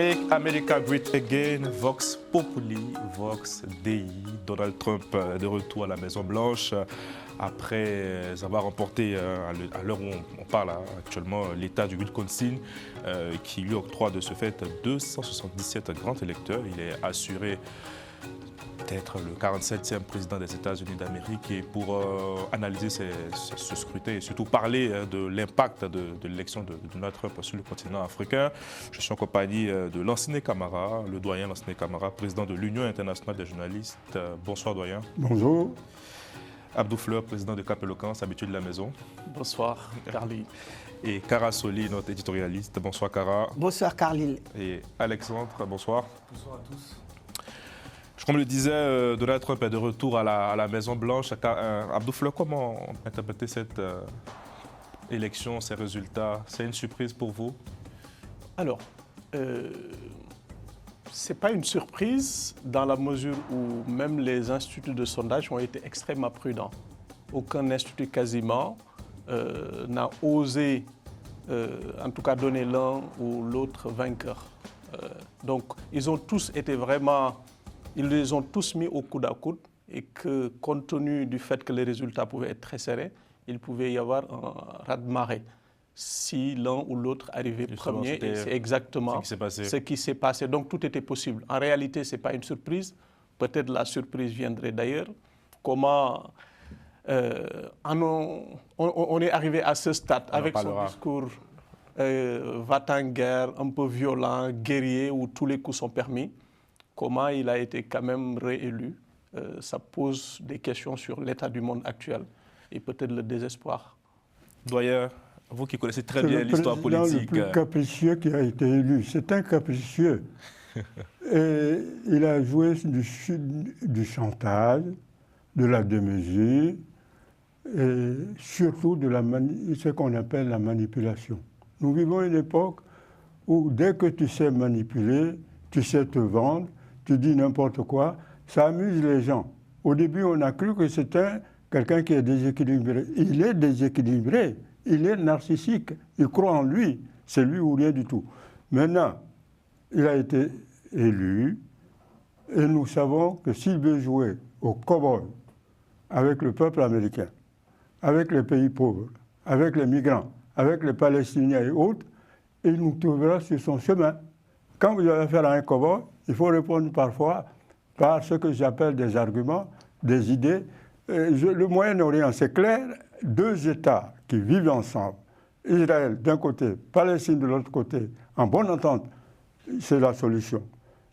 Make America Great Again, Vox Populi, Vox Dei. Donald Trump de retour à la Maison-Blanche après avoir remporté, à l'heure où on parle actuellement, l'État du Wisconsin, qui lui octroie de ce fait 277 grands électeurs. Il est assuré d'être le 47e président des États-Unis d'Amérique. Et pour analyser ce scrutin et surtout parler de l'impact de l'élection de Donald Trump sur le continent africain, je suis en compagnie de Lansine Camara, le doyen Lansine Camara, président de l'Union internationale des journalistes. Bonsoir doyen. Bonjour. Abdou Fleur, président de Cap Éloquence, habitué de la maison. Bonsoir, Carly. Et Kara Soli, notre éditorialiste. Bonsoir, Kara. Bonsoir, Carly. Et Alexandre, bonsoir. Bonsoir à tous. Comme le disait, Donald Trump est de retour à la Maison-Blanche. Abdou Fleur, comment interpréter cette élection, ces résultats? C'est une surprise pour vous? Alors, ce n'est pas une surprise dans la mesure où même les instituts de sondage ont été extrêmement prudents. Aucun institut quasiment n'a osé, en tout cas, donner l'un ou l'autre vainqueur. Donc, ils ont tous été vraiment... Ils les ont tous mis au coude à coude et que, compte tenu du fait que les résultats pouvaient être très serrés, il pouvait y avoir un raz-de-marée si l'un ou l'autre arrivait premier. Et c'est exactement ce qui s'est passé. Donc tout était possible. En réalité, ce n'est pas une surprise. Peut-être la surprise viendrait d'ailleurs. Comment on est arrivé à ce stade avec son discours va-t-en-guerre, un peu violent, guerrier, où tous les coups sont permis. Comment il a été quand même réélu, ça pose des questions sur l'état du monde actuel et peut-être le désespoir. Doyen, vous qui connaissez très bien l'histoire politique. C'est le président le plus capricieux qui a été élu. C'est un capricieux. Et il a joué du chantage, de la démesure et surtout de ce qu'on appelle la manipulation. Nous vivons une époque où dès que tu sais manipuler, tu sais te vendre, tu dis n'importe quoi, ça amuse les gens. Au début, on a cru que c'était quelqu'un qui est déséquilibré. Il est déséquilibré, il est narcissique, il croit en lui, c'est lui ou rien du tout. Maintenant, il a été élu et nous savons que s'il veut jouer au cow-boy avec le peuple américain, avec les pays pauvres, avec les migrants, avec les Palestiniens et autres, il nous trouvera sur son chemin. Quand vous avez affaire à un cow-boy, il faut répondre parfois par ce que j'appelle des arguments, des idées. Le Moyen-Orient, c'est clair, deux États qui vivent ensemble, Israël d'un côté, Palestine de l'autre côté, en bonne entente, c'est la solution.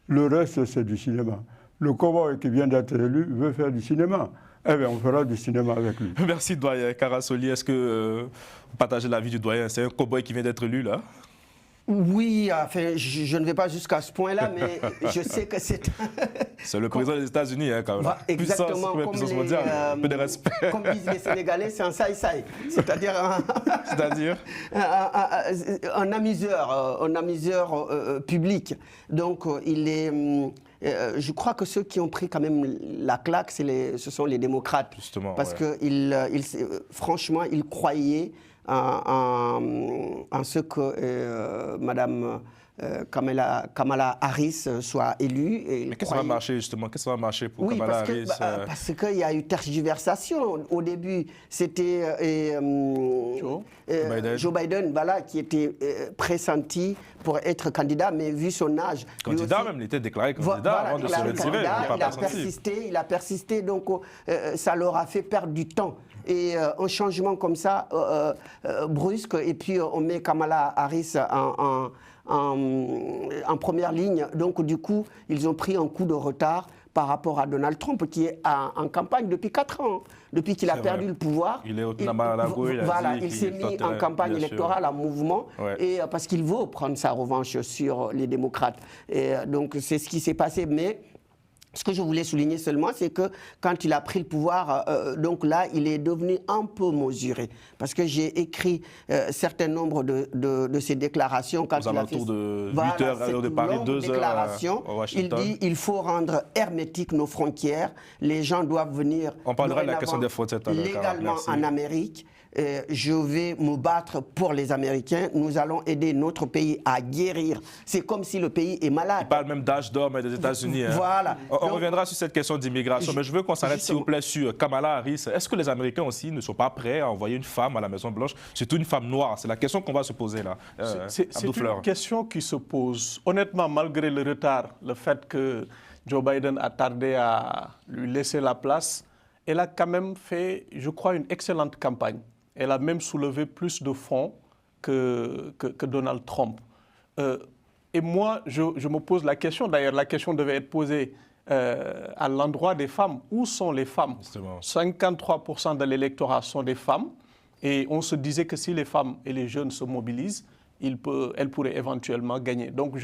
Le reste, c'est du cinéma. Le cow-boy qui vient d'être élu veut faire du cinéma. Eh bien, on fera du cinéma avec lui. Merci, doyen. Kara Soli, est-ce que vous partagez l'avis du doyen? C'est un cow-boy qui vient d'être élu, là? Oui, enfin, je ne vais pas jusqu'à ce point-là, mais je sais que c'est... C'est le président des États-Unis, hein, quand même. Exactement, puissance mondiale, un peu de respect. Comme disent les Sénégalais, c'est un saï-saï, c'est-à-dire un amuseur public. Donc, il est... je crois que ceux qui ont pris quand même la claque, ce sont les démocrates. Justement, parce que franchement, ils croyaient en ce que Madame Kamala Harris soit élue. Mais qu'est-ce qui va marcher justement? Qu'est-ce qui va marcher pour Kamala Harris? Parce qu'il y a eu tergiversation. Au début, c'était Joe Biden, voilà, qui était pressenti pour être candidat, mais vu son âge... Candidat même, il était déclaré candidat avant de se retirer. Il a persisté, donc ça leur a fait perdre du temps. Et un changement comme ça, brusque, et puis on met Kamala Harris en première ligne. Donc du coup, ils ont pris un coup de retard par rapport à Donald Trump, qui est en campagne depuis 4 ans. Depuis qu'il a perdu le pouvoir, il s'est mis en campagne électorale, en mouvement, et, parce qu'il veut prendre sa revanche sur les démocrates. Et, donc c'est ce qui s'est passé. Mais ce que je voulais souligner seulement, c'est que quand il a pris le pouvoir, donc là, il est devenu un peu mesuré. Parce que j'ai écrit un certain nombre de ses déclarations. Quand il a fait de 8 heures à l'heure de Paris, 2 heures à Washington. Il dit il faut rendre hermétiques nos frontières. Les gens doivent venir on parlera de la question des frontières légalement en Amérique. je vais me battre pour les Américains, nous allons aider notre pays à guérir. C'est comme si le pays est malade. Il parle même d'âge d'homme et des États-Unis. Hein. Voilà. On reviendra sur cette question d'immigration, mais je veux qu'on s'arrête s'il vous plaît sur Kamala Harris. Est-ce que les Américains aussi ne sont pas prêts à envoyer une femme à la Maison-Blanche, surtout une femme noire? C'est la question qu'on va se poser là. C'est une question qui se pose. Honnêtement, malgré le retard, le fait que Joe Biden a tardé à lui laisser la place, elle a quand même fait, je crois, une excellente campagne. Elle a même soulevé plus de fonds que Donald Trump. Et moi, je me pose la question, d'ailleurs la question devait être posée à l'endroit des femmes. Où sont les femmes? 53% de l'électorat sont des femmes. Et on se disait que si les femmes et les jeunes se mobilisent, elles pourraient éventuellement gagner. Donc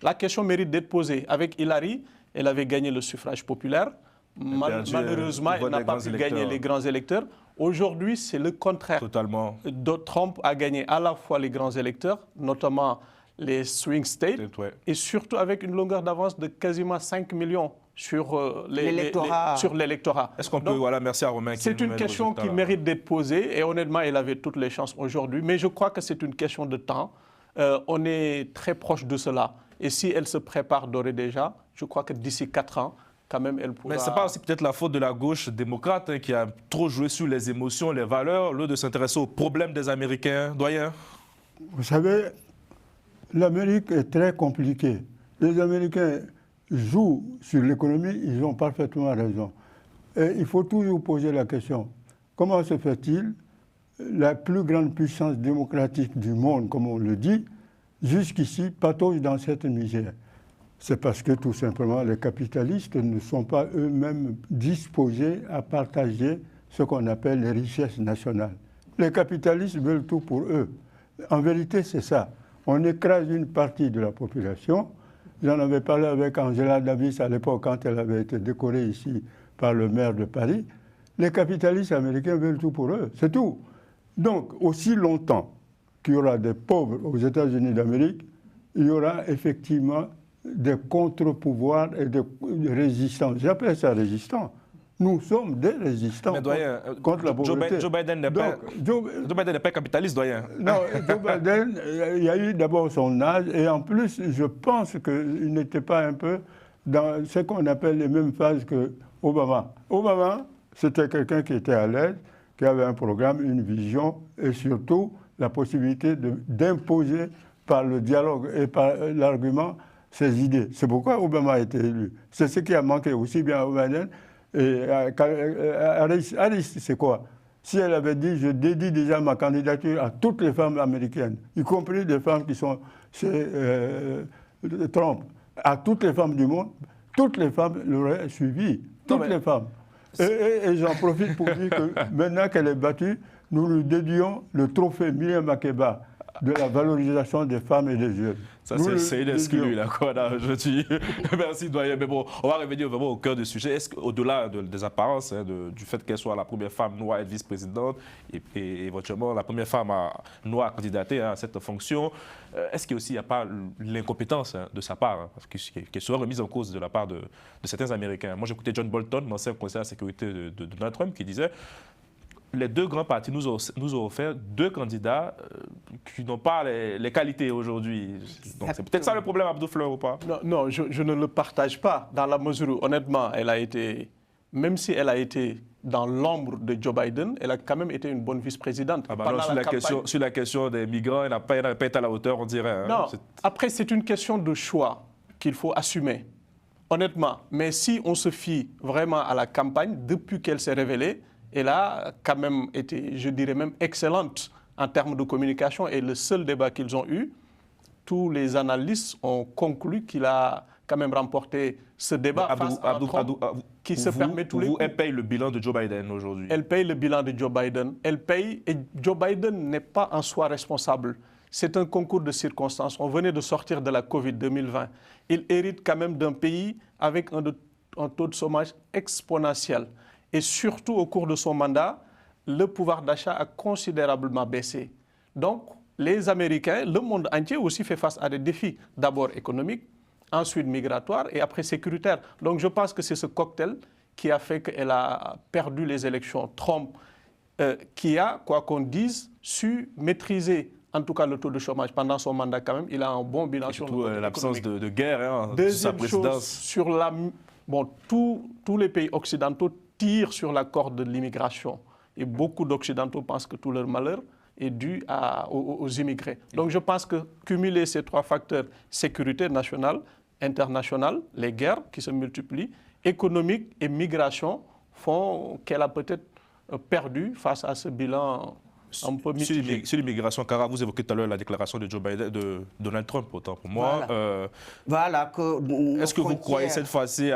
la question mérite d'être posée. Avec Hillary, elle avait gagné le suffrage populaire. Malheureusement, elle n'a pas pu gagner les grands électeurs. Aujourd'hui, c'est le contraire. Totalement. Trump a gagné à la fois les grands électeurs, notamment les swing states, et surtout avec une longueur d'avance de quasiment 5 millions sur l'électorat. Est-ce qu'on peut, voilà, merci à Romain. C'est une question qui mérite d'être posée et honnêtement, elle avait toutes les chances aujourd'hui. Mais je crois que c'est une question de temps. On est très proche de cela. Et si elle se prépare d'ores et déjà, je crois que d'ici 4 ans, quand même, elle pourra... Mais ce n'est pas aussi peut-être la faute de la gauche démocrate qui a trop joué sur les émotions, les valeurs, au lieu de s'intéresser aux problèmes des Américains, doyen? Vous savez, l'Amérique est très compliquée. Les Américains jouent sur l'économie, ils ont parfaitement raison. Et il faut toujours poser la question, comment se fait-il, la plus grande puissance démocratique du monde, comme on le dit, jusqu'ici patauge dans cette misère? C'est parce que tout simplement les capitalistes ne sont pas eux-mêmes disposés à partager ce qu'on appelle les richesses nationales. Les capitalistes veulent tout pour eux. En vérité, c'est ça. On écrase une partie de la population. J'en avais parlé avec Angela Davis à l'époque quand elle avait été décorée ici par le maire de Paris. Les capitalistes américains veulent tout pour eux, c'est tout. Donc, aussi longtemps qu'il y aura des pauvres aux États-Unis d'Amérique, il y aura effectivement des contre-pouvoirs et des résistants. J'appelle ça résistants. Nous sommes des résistants contre la pauvreté. Joe Biden n'est pas capitaliste, doyen. Non, Joe Biden, il y a eu d'abord son âge et en plus, je pense qu'il n'était pas un peu dans ce qu'on appelle les mêmes phases que Obama. Obama, c'était quelqu'un qui était à l'aise, qui avait un programme, une vision et surtout la possibilité d'imposer par le dialogue et par l'argument ses idées. C'est pourquoi Obama a été élu. C'est ce qui a manqué aussi bien à Biden. Et Harris, c'est quoi? Si elle avait dit, je dédie déjà ma candidature à toutes les femmes américaines, y compris des femmes qui sont chez Trump, à toutes les femmes du monde, toutes les femmes l'auraient suivi. Toutes les femmes. Et j'en profite pour dire que maintenant qu'elle est battue, nous lui dédions le trophée Miriam Makeba de la valorisation des femmes et des jeunes. Ça, c'est exclu, là, quoi, là, je dis. Merci, doyen. Mais bon, on va revenir vraiment au cœur du sujet. Est-ce qu'au-delà des apparences, hein, du fait qu'elle soit la première femme noire vice-présidente et éventuellement la première femme noire candidatée à cette fonction, est-ce qu'il n'y a pas l'incompétence de sa part, hein, qui sera remise en cause de la part de certains Américains? Moi, j'écoutais John Bolton, l'ancien conseiller à la sécurité de Donald Trump, qui disait les deux grands partis nous ont offert deux candidats qui n'ont pas les qualités aujourd'hui. Donc c'est peut-être ça le problème, Abdou Fleur, ou pas? Non, je ne le partage pas, dans la mesure où, honnêtement, elle a été, même si elle a été dans l'ombre de Joe Biden, elle a quand même été une bonne vice-présidente. Sur la question des migrants, elle n'a pas été à la hauteur, on dirait. Hein. Non, après, c'est une question de choix qu'il faut assumer, honnêtement. Mais si on se fie vraiment à la campagne, depuis qu'elle s'est révélée, elle a quand même été, je dirais même, excellente en termes de communication. Et le seul débat qu'ils ont eu, tous les analystes ont conclu qu'il a quand même remporté ce débat face à Trump, qui se permet tous les coups. Elle paye le bilan de Joe Biden aujourd'hui. Elle paye le bilan de Joe Biden. Elle paye, et Joe Biden n'est pas en soi responsable. C'est un concours de circonstances. On venait de sortir de la Covid 2020. Il hérite quand même d'un pays avec un taux de chômage exponentiel. Et surtout, au cours de son mandat, le pouvoir d'achat a considérablement baissé. Donc, les Américains, le monde entier aussi fait face à des défis, d'abord économiques, ensuite migratoires et après sécuritaires. Donc, je pense que c'est ce cocktail qui a fait qu'elle a perdu les élections. Trump qui a, quoi qu'on dise, su maîtriser en tout cas le taux de chômage pendant son mandat quand même. Il a un bon bilan sur l'absence de guerre de sa présidence. Sur tous les pays occidentaux tirent sur la corde de l'immigration. Et beaucoup d'Occidentaux pensent que tout leur malheur est dû aux immigrés. Donc je pense que cumuler ces 3 facteurs, sécurité nationale, internationale, les guerres qui se multiplient, économique et migration, font qu'elle a peut-être perdu face à ce bilan un peu mitigé. Sur l'immigration, Kara, vous évoquez tout à l'heure la déclaration de Joe Biden, de Donald Trump, autant pour moi. Est-ce que vous croyez cette fois-ci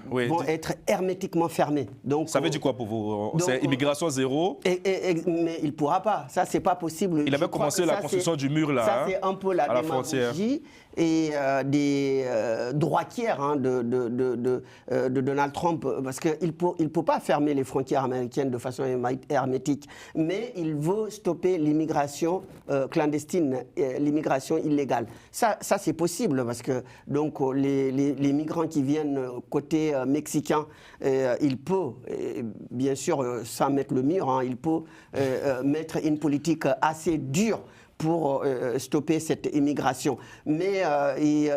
vont être hermétiquement fermées. Donc, ça veut dire quoi pour vous? C'est immigration zéro? Mais il ne pourra pas. Ça, ce n'est pas possible. Il avait commencé la construction du mur là. Ça, c'est un peu la démagogie et des droitières de Donald Trump, parce qu'il ne peut pas fermer les frontières américaines de façon hermétique, mais il veut stopper l'immigration clandestine, l'immigration illégale. Ça c'est possible, parce que donc, les migrants qui viennent côté mexicain, il peut, bien sûr, sans mettre le mur, il peut mettre une politique assez dure pour stopper cette immigration. Mais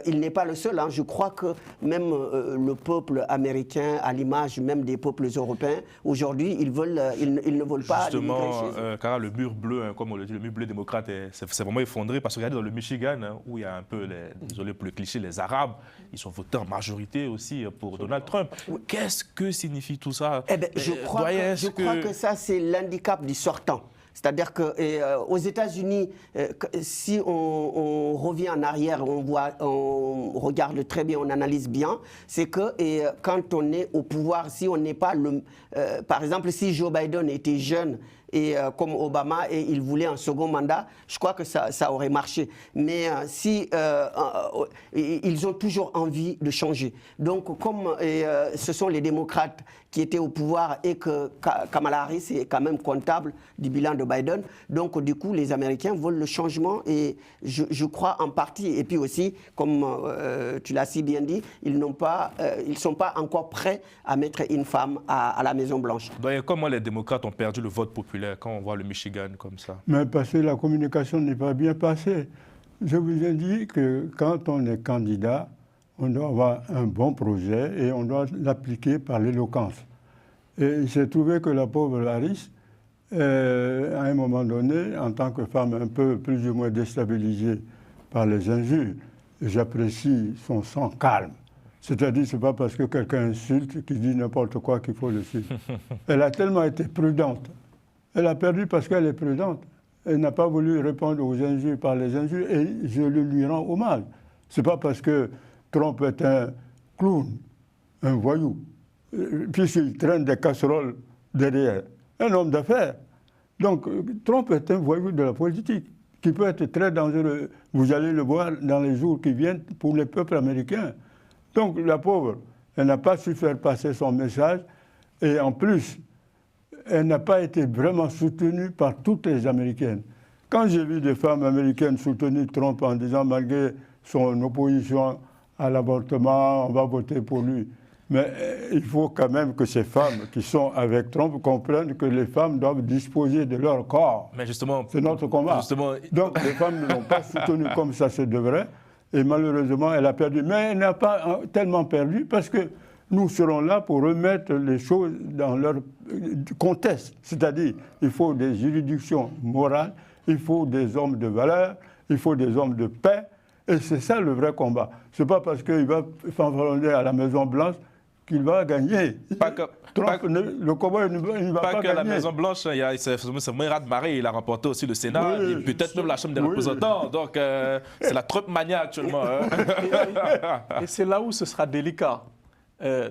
il n'est pas le seul. Je crois que même le peuple américain, à l'image même des peuples européens, aujourd'hui, ils ne veulent pas... Justement, car le mur bleu, comme on le dit, le mur bleu démocrate, c'est vraiment effondré. Parce que regardez dans le Michigan, où il y a un peu, désolé pour le cliché, les Arabes, ils sont votés en majorité aussi pour Donald Trump. Qu'est-ce que signifie tout ça? Je crois que ça, c'est l'handicap du sortant. C'est-à-dire qu'aux États-Unis, si on revient en arrière, on regarde très bien, on analyse bien, c'est que quand on est au pouvoir, si on n'est pas par exemple, si Joe Biden était jeune, et comme Obama, et il voulait un second mandat, je crois que ça aurait marché. Mais si ils ont toujours envie de changer. Donc, comme ce sont les démocrates qui étaient au pouvoir et que Kamala Harris est quand même comptable du bilan de Biden, donc du coup, les Américains veulent le changement et je crois en partie. Et puis aussi, comme tu l'as si bien dit, ils ne sont pas encore prêts à mettre une femme à la Maison-Blanche. Donc, comment les démocrates ont perdu le vote populaire quand on voit le Michigan comme ça? Mais parce que la communication n'est pas bien passée. Je vous ai dit que quand on est candidat, on doit avoir un bon projet et on doit l'appliquer par l'éloquence. Et il s'est trouvé que la pauvre Harris, à un moment donné, en tant que femme un peu plus ou moins déstabilisée par les injures, j'apprécie son sang calme. C'est-à-dire, ce n'est pas parce que quelqu'un insulte, qu'il dit n'importe quoi qu'il faut le suivre. Elle a tellement été prudente. Elle a perdu parce qu'elle est prudente. Elle n'a pas voulu répondre aux injures par les injures et je lui rends hommage. Ce n'est pas parce que Trump est un clown, un voyou, puisqu'il traîne des casseroles derrière. Un homme d'affaires. Donc, Trump est un voyou de la politique qui peut être très dangereux. Vous allez le voir dans les jours qui viennent pour les peuples américains. Donc, la pauvre, elle n'a pas su faire passer son message et en plus, elle n'a pas été vraiment soutenue par toutes les Américaines. Quand j'ai vu des femmes américaines soutenir Trump en disant, malgré son opposition à l'avortement, on va voter pour lui. Mais il faut quand même que ces femmes qui sont avec Trump comprennent que les femmes doivent disposer de leur corps. Mais justement, c'est notre combat. Donc les femmes ne l'ont pas soutenu comme ça se devrait. Et malheureusement, elle a perdu. Mais elle n'a pas tellement perdu parce que nous serons là pour remettre les choses dans leur contexte. C'est-à-dire, il faut des juridictions morales, il faut des hommes de valeur, il faut des hommes de paix. Et c'est ça le vrai combat. Ce n'est pas parce qu'il va fanfaronner à la Maison-Blanche qu'il va gagner. Le combat ne va pas gagner. Pas que la Maison-Blanche, c'est Mourad Maré, il a remporté aussi le Sénat, et peut-être même la Chambre des représentants. Donc, c'est la Trump-mania actuellement. Et c'est là où ce sera délicat.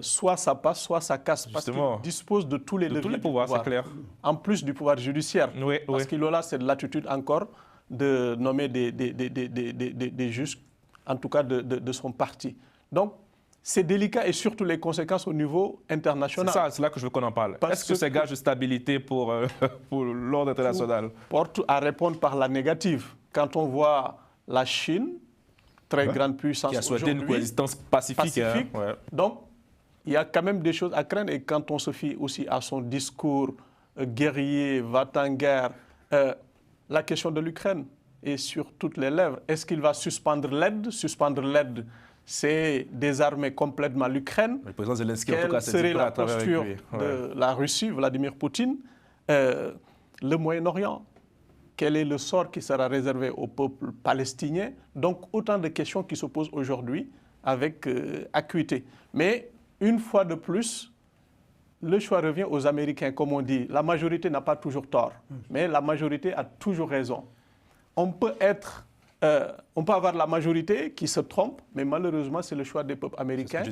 Soit ça passe, soit ça casse. Parce qu'il dispose de tous les leviers. Tous les pouvoirs, c'est clair. En plus du pouvoir judiciaire. Parce qu'il a là, c'est de l'attitude encore de nommer des juges, en tout cas de son parti. Donc, c'est délicat et surtout les conséquences au niveau international. C'est là que je veux qu'on en parle. Est-ce que c'est gage de stabilité pour l'ordre international? Porte à répondre par la négative. Quand on voit la Chine, très grande puissance, qui a souhaité une coexistence pacifique. Donc, il y a quand même des choses à craindre. Et quand on se fie aussi à son discours guerrier, va-t-en-guerre, la question de l'Ukraine est sur toutes les lèvres. Est-ce qu'il va suspendre l'aide? Suspendre l'aide, c'est désarmer complètement l'Ukraine. Le président Zelensky, en tout cas, serait la posture de la Russie, Vladimir Poutine? Le Moyen-Orient, quel est le sort qui sera réservé au peuple palestinien? Donc, autant de questions qui se posent aujourd'hui avec acuité. Mais, une fois de plus, le choix revient aux Américains, comme on dit. La majorité n'a pas toujours tort, mais la majorité a toujours raison. On peut avoir la majorité qui se trompe, mais malheureusement, c'est le choix des peuples américains.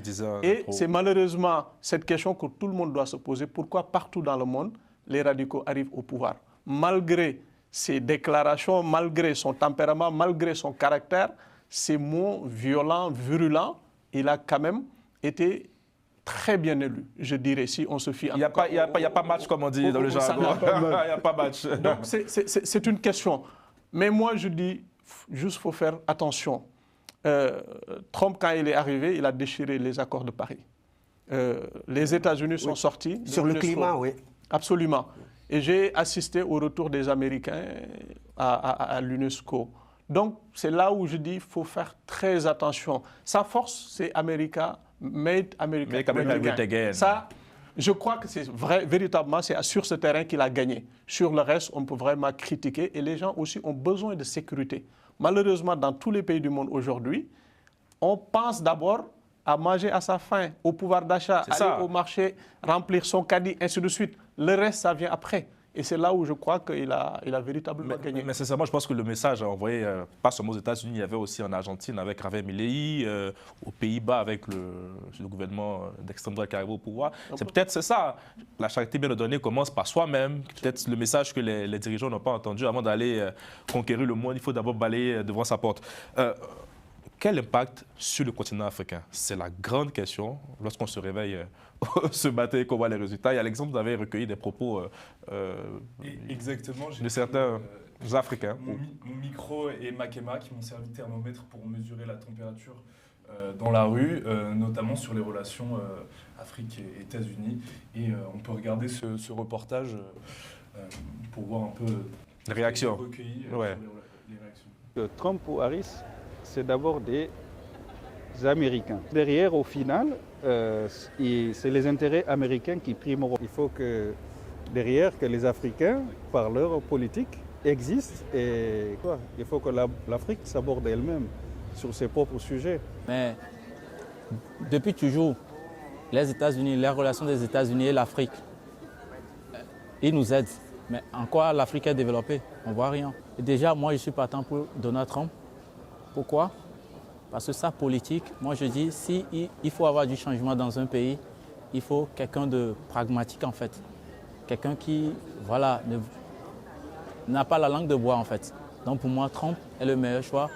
Et c'est malheureusement cette question que tout le monde doit se poser. Pourquoi partout dans le monde, les radicaux arrivent au pouvoir? Malgré ses déclarations, malgré son tempérament, malgré son caractère, ses mots violents, virulents, il a quand même été très bien élu, je dirais, si on se fie... Il n'y a pas match, comme on dit dans le jargon. Il n'y a pas match. Donc, c'est une question. Mais moi, je dis, juste il faut faire attention. Trump, quand il est arrivé, il a déchiré les accords de Paris. Les États-Unis sont sortis. Sur le climat, oui. Absolument. Et j'ai assisté au retour des Américains à l'UNESCO. Donc, c'est là où je dis qu'il faut faire très attention. Sa force, c'est America, Made America Great Again. Ça, je crois que c'est vrai, véritablement, c'est sur ce terrain qu'il a gagné. Sur le reste, on peut vraiment critiquer. Et les gens aussi ont besoin de sécurité. Malheureusement, dans tous les pays du monde aujourd'hui, on pense d'abord à manger à sa faim, au pouvoir d'achat, aller au marché, remplir son caddie, ainsi de suite. Le reste, ça vient après. Et c'est là où je crois qu'il a véritablement gagné. Mais sincèrement, je pense que le message a envoyé, pas seulement aux États-Unis, il y avait aussi en Argentine avec Javier Milei, aux Pays-Bas avec le gouvernement d'extrême droite qui arrive au pouvoir. C'est peut-être ça. La charité bien ordonnée commence par soi-même. Peut-être le message que les dirigeants n'ont pas entendu avant d'aller conquérir le monde, il faut d'abord balayer devant sa porte. Quel impact sur le continent africain? C'est la grande question lorsqu'on se réveille ce matin et qu'on voit les résultats. Il y a l'exemple, vous avez recueilli des propos exactement, de certains Africains. Mon micro et ma caméra qui m'ont servi de thermomètre pour mesurer la température dans la rue, notamment sur les relations Afrique et États-Unis. Et on peut regarder ce reportage pour voir un peu les réactions. Recueilli, les réactions. Trump ou Harris, c'est d'abord des Américains. Derrière, au final, c'est les intérêts américains qui primeront. Il faut que derrière, que les Africains, par leur politique, existent. Et il faut que l'Afrique s'aborde elle-même sur ses propres sujets. Mais depuis toujours, les États-Unis, les relations des États-Unis et l'Afrique, ils nous aident. Mais en quoi l'Afrique est développée? On ne voit rien. Et déjà, moi, je suis partant pour Donald Trump. Pourquoi? Parce que sa politique, moi je dis, il faut avoir du changement dans un pays, il faut quelqu'un de pragmatique en fait. Quelqu'un qui, voilà, n'a pas la langue de bois en fait. Donc pour moi, Trump est le meilleur choix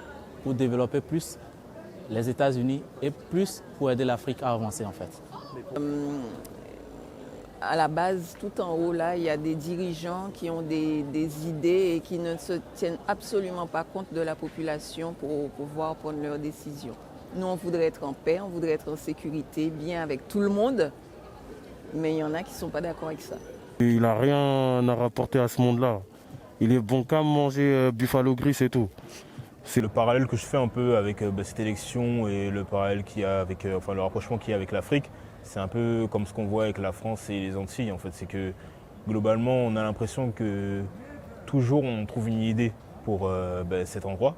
pour développer plus les États-Unis et plus pour aider l'Afrique à avancer en fait. À la base, tout en haut, là, il y a des dirigeants qui ont des idées et qui ne se tiennent absolument pas compte de la population pour pouvoir prendre leurs décisions. Nous, on voudrait être en paix, on voudrait être en sécurité, bien avec tout le monde, mais il y en a qui ne sont pas d'accord avec ça. Il n'a rien à rapporter à ce monde-là. Il est bon qu'à manger Buffalo Gris et tout. C'est le parallèle que je fais un peu avec cette élection et le parallèle qu'il y a avec, le rapprochement qu'il y a avec l'Afrique. C'est un peu comme ce qu'on voit avec la France et les Antilles. En fait, c'est que globalement, on a l'impression que toujours on trouve une idée pour cet endroit.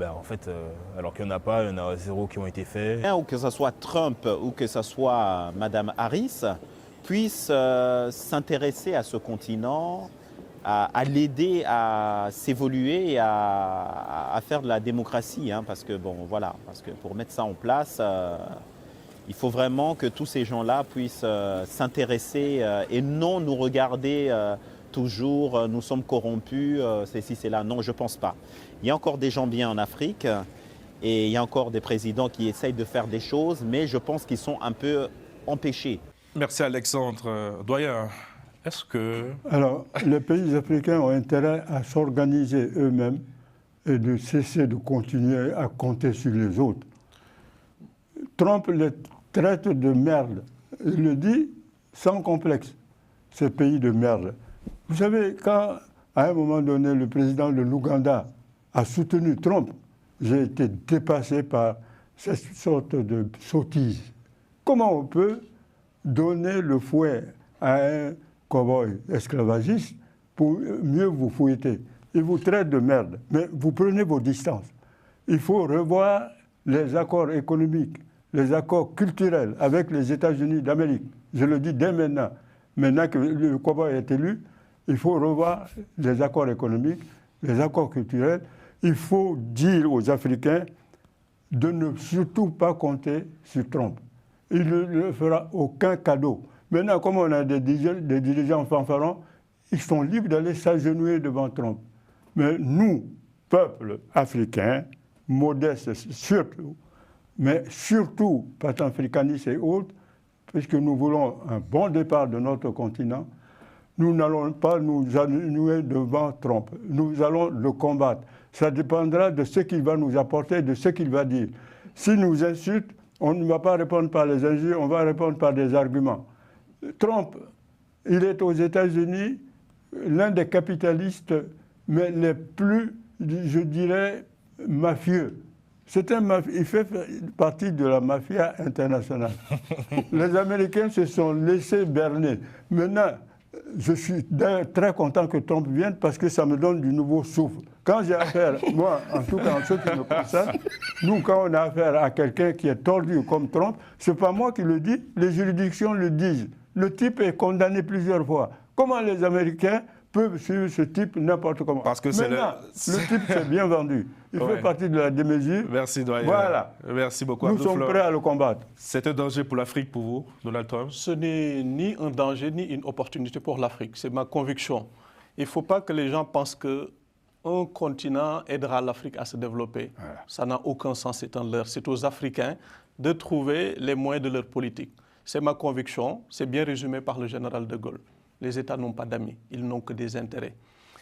En fait, alors qu'il n'y en a pas, il y en a zéro qui ont été faits. Ou que ce soit Trump ou que ce soit Madame Harris puissent s'intéresser à ce continent, à l'aider à s'évoluer et à faire de la démocratie. Parce que pour mettre ça en place, il faut vraiment que tous ces gens-là puissent s'intéresser et non nous regarder toujours, nous sommes corrompus, ceci, c'est là. Non, je ne pense pas. Il y a encore des gens bien en Afrique et il y a encore des présidents qui essayent de faire des choses, mais je pense qu'ils sont un peu empêchés. Merci Alexandre. Doyen, est-ce que... Alors, les pays africains ont intérêt à s'organiser eux-mêmes et de cesser de continuer à compter sur les autres. Trump les traite de merde. Il le dit sans complexe, ces pays de merde. Vous savez, quand à un moment donné, le président de l'Ouganda a soutenu Trump, j'ai été dépassé par cette sorte de sottise. Comment on peut donner le fouet à un cow-boy esclavagiste pour mieux vous fouetter? Il vous traite de merde, mais vous prenez vos distances. Il faut revoir les accords économiques, les accords culturels avec les États-Unis d'Amérique. Je le dis dès maintenant. Maintenant que le cow-boy est élu, il faut revoir les accords économiques, les accords culturels. Il faut dire aux Africains de ne surtout pas compter sur Trump. Il ne leur fera aucun cadeau. Maintenant, comme on a des dirigeants fanfarons, ils sont libres d'aller s'agenouiller devant Trump. Mais nous, peuple africain, modeste surtout, mais surtout panafricanistes et autres, puisque nous voulons un bon départ de notre continent, nous n'allons pas nous agenouiller devant Trump. Nous allons le combattre. Ça dépendra de ce qu'il va nous apporter, de ce qu'il va dire. S'il nous insulte, on ne va pas répondre par les injures, on va répondre par des arguments. Trump, il est aux États-Unis l'un des capitalistes, mais les plus, je dirais, mafieux. Il fait partie de la mafia internationale. Les Américains se sont laissés berner. Maintenant, je suis très content que Trump vienne parce que ça me donne du nouveau souffle. Quand j'ai affaire, moi, en tout cas en ce qui me concerne, nous, quand on a affaire à quelqu'un qui est tordu comme Trump, ce n'est pas moi qui le dis, les juridictions le disent. Le type est condamné plusieurs fois. Comment les Américains peuvent suivre ce type n'importe comment? Parce que maintenant, le type s'est bien vendu. Il fait partie de la démesure. Merci, doyen. Voilà. Merci beaucoup. Nous sommes prêts à le combattre. C'est un danger pour l'Afrique pour vous, Donald Trump? Ce n'est ni un danger ni une opportunité pour l'Afrique. C'est ma conviction. Il ne faut pas que les gens pensent qu'un continent aidera l'Afrique à se développer. Voilà. Ça n'a aucun sens, c'est un leurre. C'est aux Africains de trouver les moyens de leur politique. C'est ma conviction. C'est bien résumé par le général de Gaulle. Les États n'ont pas d'amis, ils n'ont que des intérêts.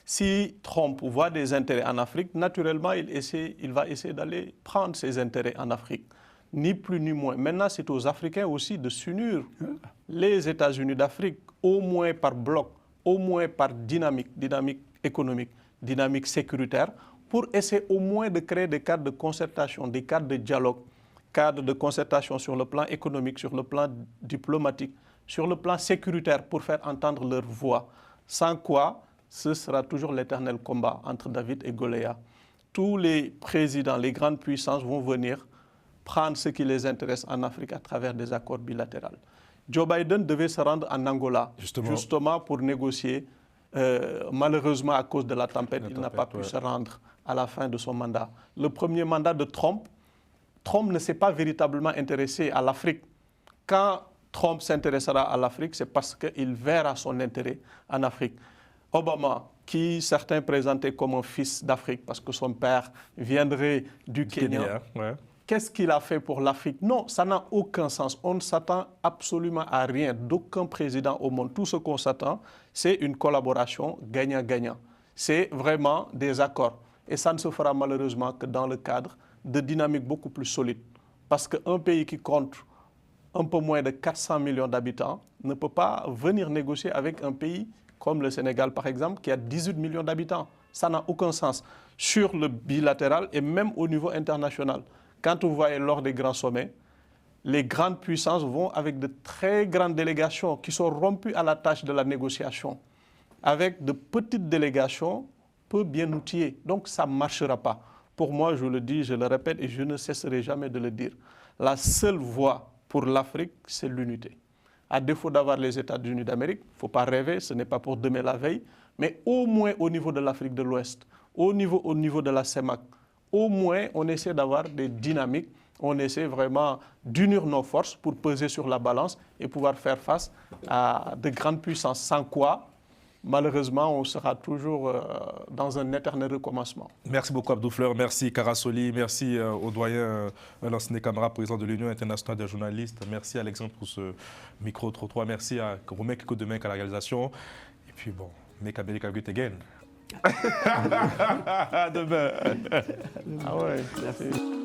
Si Trump voit des intérêts en Afrique, naturellement, il va essayer d'aller prendre ses intérêts en Afrique. Ni plus ni moins. Maintenant, c'est aux Africains aussi de s'unir. Les États-Unis d'Afrique, au moins par bloc, au moins par dynamique économique, dynamique sécuritaire, pour essayer au moins de créer des cadres de concertation, des cadres de dialogue, cadres de concertation sur le plan économique, sur le plan diplomatique, sur le plan sécuritaire pour faire entendre leur voix. Sans quoi, ce sera toujours l'éternel combat entre David et Goliath. Tous les présidents, les grandes puissances vont venir prendre ce qui les intéresse en Afrique à travers des accords bilatéraux. Joe Biden devait se rendre en Angola, justement pour négocier. Malheureusement, à cause de la tempête, il n'a pas pu se rendre à la fin de son mandat. Le premier mandat de Trump ne s'est pas véritablement intéressé à l'Afrique. Quand Trump s'intéressera à l'Afrique, c'est parce qu'il verra son intérêt en Afrique. Obama, qui certains présentaient comme un fils d'Afrique parce que son père viendrait du Kenya, qu'est-ce qu'il a fait pour l'Afrique? Non, ça n'a aucun sens. On ne s'attend absolument à rien d'aucun président au monde. Tout ce qu'on s'attend, c'est une collaboration gagnant-gagnant. C'est vraiment des accords. Et ça ne se fera malheureusement que dans le cadre de dynamiques beaucoup plus solides. Parce qu'un pays qui compte un peu moins de 400 millions d'habitants ne peut pas venir négocier avec un pays comme le Sénégal, par exemple, qui a 18 millions d'habitants. Ça n'a aucun sens sur le bilatéral et même au niveau international. Quand vous voyez lors des grands sommets, les grandes puissances vont avec de très grandes délégations qui sont rompues à la tâche de la négociation. Avec de petites délégations peu bien outillées. Donc ça ne marchera pas. Pour moi, je le dis, je le répète et je ne cesserai jamais de le dire. La seule voie pour l'Afrique, c'est l'unité. À défaut d'avoir les États-Unis d'Amérique, il ne faut pas rêver, ce n'est pas pour demain la veille, mais au moins au niveau de l'Afrique de l'Ouest, au niveau de la CEMAC, au moins on essaie d'avoir des dynamiques, on essaie vraiment d'unir nos forces pour peser sur la balance et pouvoir faire face à de grandes puissances, sans quoi, malheureusement, on sera toujours dans un éternel recommencement. Merci beaucoup Abdou Fleur, merci Karasoli, merci au doyen Lansana Camara, président de l'Union internationale des journalistes, merci Alexandre pour ce micro-trottoir, merci à Romain Kikodemek à la réalisation, et puis bon, make America great again. À demain. Ah ouais, merci.